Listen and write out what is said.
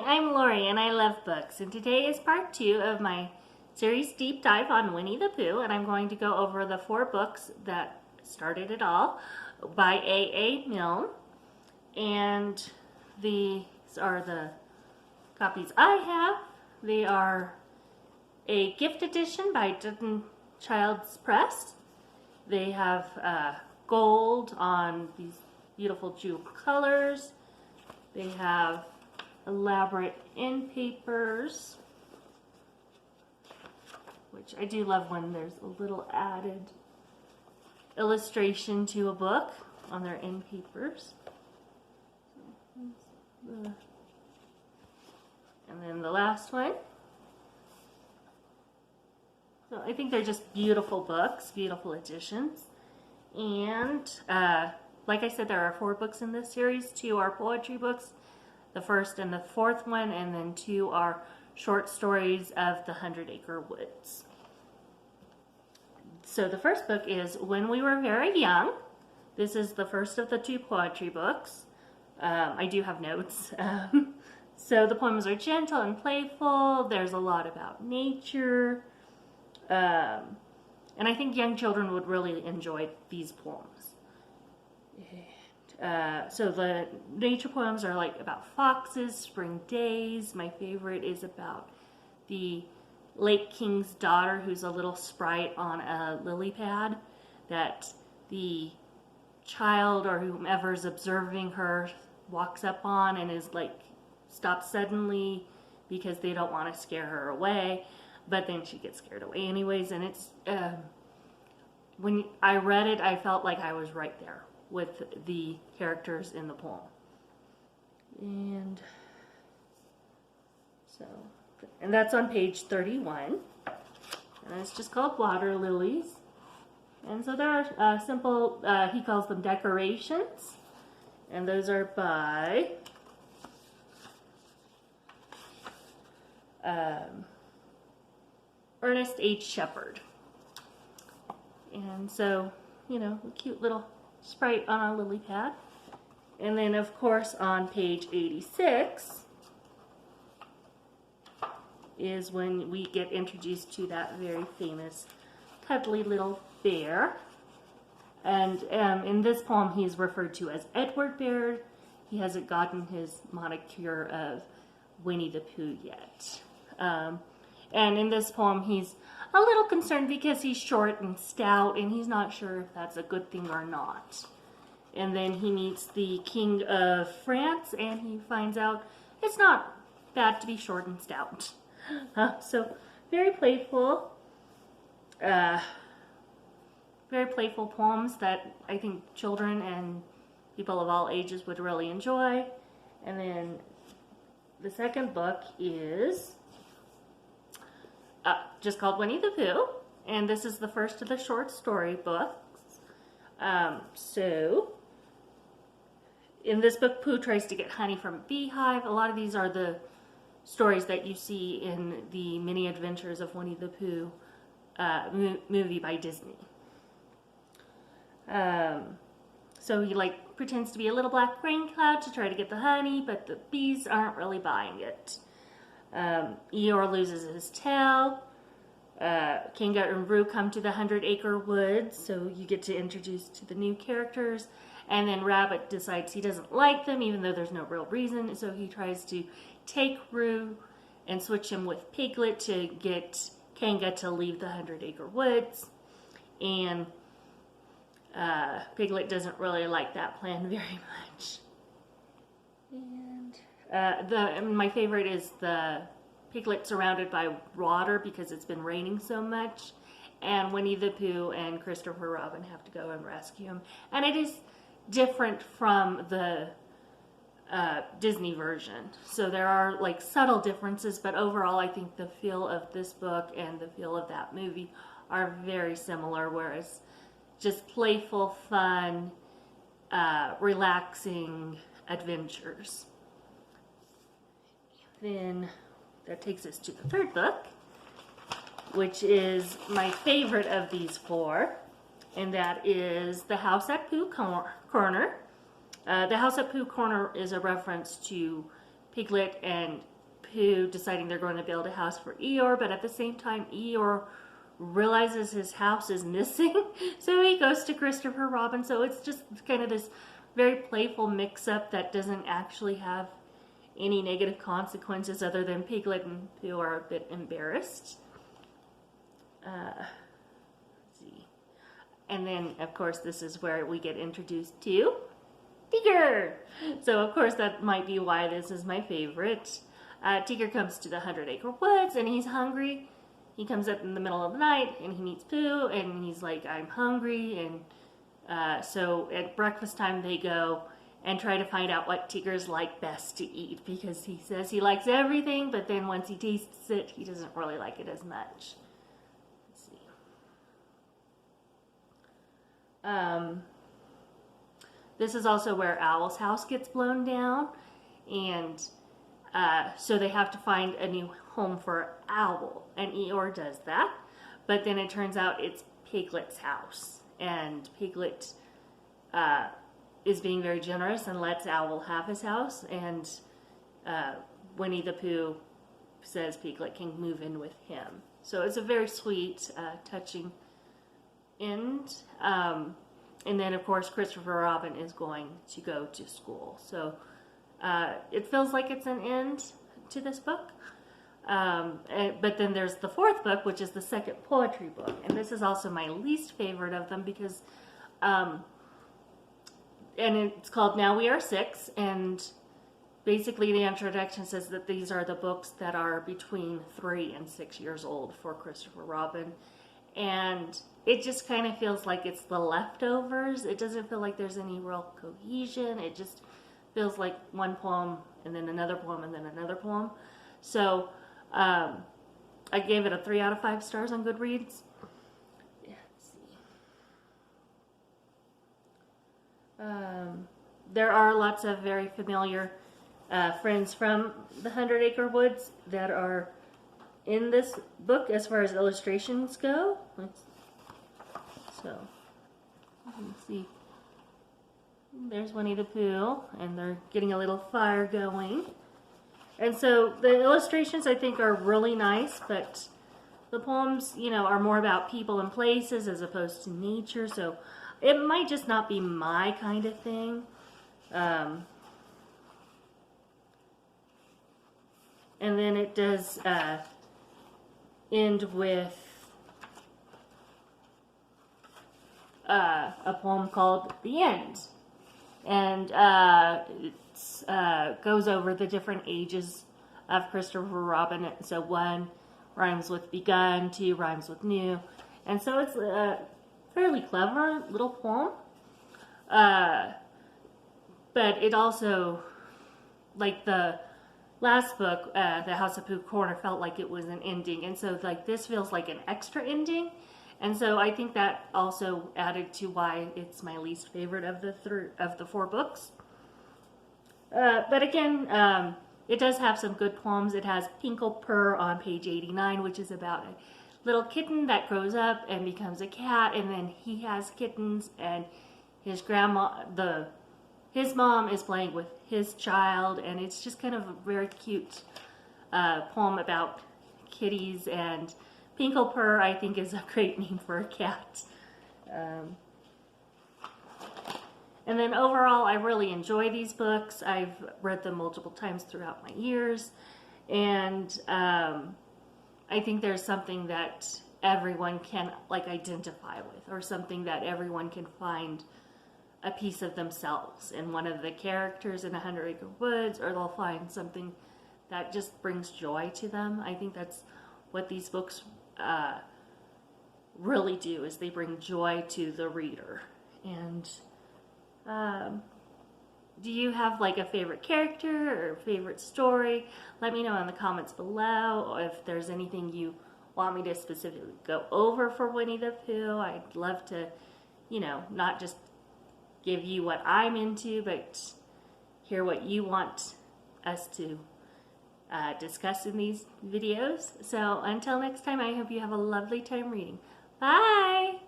I'm Lori and I love books, and today is part 2 of my series deep dive on Winnie the Pooh, and I'm going to go over the 4 books that started it all by A.A. Milne, and these are the copies I have. They are a gift edition by Child's Press. They have gold on these beautiful jewel colors. They have elaborate end papers, which I do love when there's a little added illustration to a book on their end papers. And then the last one. So I think they're just beautiful books, beautiful editions. And like I said, there are 4 books in this series. 2 are poetry books, the first and the 4th one, and then 2 are short stories of the 100-Acre Woods. So the first book is When We Were Very Young. This is the first of the 2 poetry books. I do have notes. So the poems are gentle and playful. There's a lot about nature. And I think young children would really enjoy these poems. So the nature poems are like about foxes, spring days. My favorite is about the lake king's daughter, who's a little sprite on a lily pad that the child or whomever's observing her walks up on and is like stops suddenly because they don't want to scare her away, but then she gets scared away anyways. And it's when I read it, I felt like I was right there with the characters in the poem. And so, and that's on page 31, and it's just called Water Lilies. And so there are simple, he calls them decorations, and those are by Ernest H. Shepard. And so, you know, a cute little sprite on a lily pad. And then, of course, on page 86 is when we get introduced to that very famous cuddly little bear. And in this poem, he's referred to as Edward Bear. He hasn't gotten his moniker of Winnie the Pooh yet. And in this poem, he's a little concerned because he's short and stout, and he's not sure if that's a good thing or not. And then he meets the King of France, and he finds out it's not bad to be short and stout. So very playful poems that I think children and people of all ages would really enjoy. And then the second book is just called Winnie the Pooh, and this is the first of the short story books. So in this book, Pooh tries to get honey from a beehive. A lot of these are the stories that you see in the Many Adventures of Winnie the Pooh movie by Disney. So he like pretends to be a little black rain cloud to try to get the honey, but the bees aren't really buying it. Eeyore loses his tail. Kanga and Roo come to the 100-Acre Woods, so you get to introduce to the new characters. And then Rabbit decides he doesn't like them, even though there's no real reason, so he tries to take Roo and switch him with Piglet to get Kanga to leave the 100-Acre Woods. And Piglet doesn't really like that plan very much. And my favorite is the Piglet surrounded by water because it's been raining so much, and Winnie the Pooh and Christopher Robin have to go and rescue him. And it is different from the Disney version, so there are like subtle differences, but overall I think the feel of this book and the feel of that movie are very similar, whereas just playful, fun, relaxing adventures. Then that takes us to the third book, which is my favorite of these 4, and that is The House at Pooh Corner. The House at Pooh Corner is a reference to Piglet and Pooh deciding they're going to build a house for Eeyore, but at the same time Eeyore realizes his house is missing, so he goes to Christopher Robin. So it's just kind of this very playful mix-up that doesn't actually have any negative consequences other than Piglet and Pooh are a bit embarrassed. Let's see. And then, of course, this is where we get introduced to Tigger. So, of course, that might be why this is my favorite. Tigger comes to the 100-acre woods, and he's hungry. He comes up in the middle of the night, and he meets Pooh, and he's like, I'm hungry. And so at breakfast time, they go and try to find out what Tigger's like best to eat, because he says he likes everything, but then once he tastes it, he doesn't really like it as much. Let's see. This is also where Owl's house gets blown down, and so they have to find a new home for Owl, and Eeyore does that, but then it turns out it's Piglet's house, and Piglet is being very generous and lets Owl have his house, and Winnie the Pooh says Piglet can move in with him. So it's a very sweet, touching end. And then, of course, Christopher Robin is going to go to school. So it feels like it's an end to this book. But then there's the fourth book, which is the second poetry book. And this is also my least favorite of them because, and it's called Now We Are Six. And basically the introduction says that these are the books that are between 3 and 6 years old for Christopher Robin. And it just kind of feels like it's the leftovers. It doesn't feel like there's any real cohesion. It just feels like one poem and then another poem and then another poem. So I gave it a 3 out of 5 stars on Goodreads. Yeah, let's see. There are lots of very familiar friends from the 100-Acre Woods that are in this book as far as illustrations go. So, you can see there's Winnie the Pooh, and they're getting a little fire going. And so the illustrations I think are really nice, but the poems, you know, are more about people and places as opposed to nature. So it might just not be my kind of thing. And then it does end with a poem called The End. And it goes over the different ages of Christopher Robin. So 1 rhymes with begun, 2 rhymes with new. And so it's a fairly clever little poem. But it also, like the last book, The House of Pooh Corner, felt like it was an ending. And so like this feels like an extra ending. And so I think that also added to why it's my least favorite of the 4 books. But again, it does have some good poems. It has Pinkle Purr on page 89, which is about a little kitten that grows up and becomes a cat, and then he has kittens, and his mom is playing with his child, and it's just kind of a very cute poem about kitties. And Pinkle Purr, I think, is a great name for a cat. And then overall, I really enjoy these books. I've read them multiple times throughout my years. And I think there's something that everyone can like identify with, or something that everyone can find a piece of themselves in one of the characters in 100-Acre Woods, or they'll find something that just brings joy to them. I think that's what these books really do, is they bring joy to the reader. And do you have like a favorite character or favorite story? Let me know in the comments below, or if there's anything you want me to specifically go over for Winnie the Pooh. I'd love to, you know, not just give you what I'm into, but hear what you want us to discuss in these videos. So until next time, I hope you have a lovely time reading. Bye!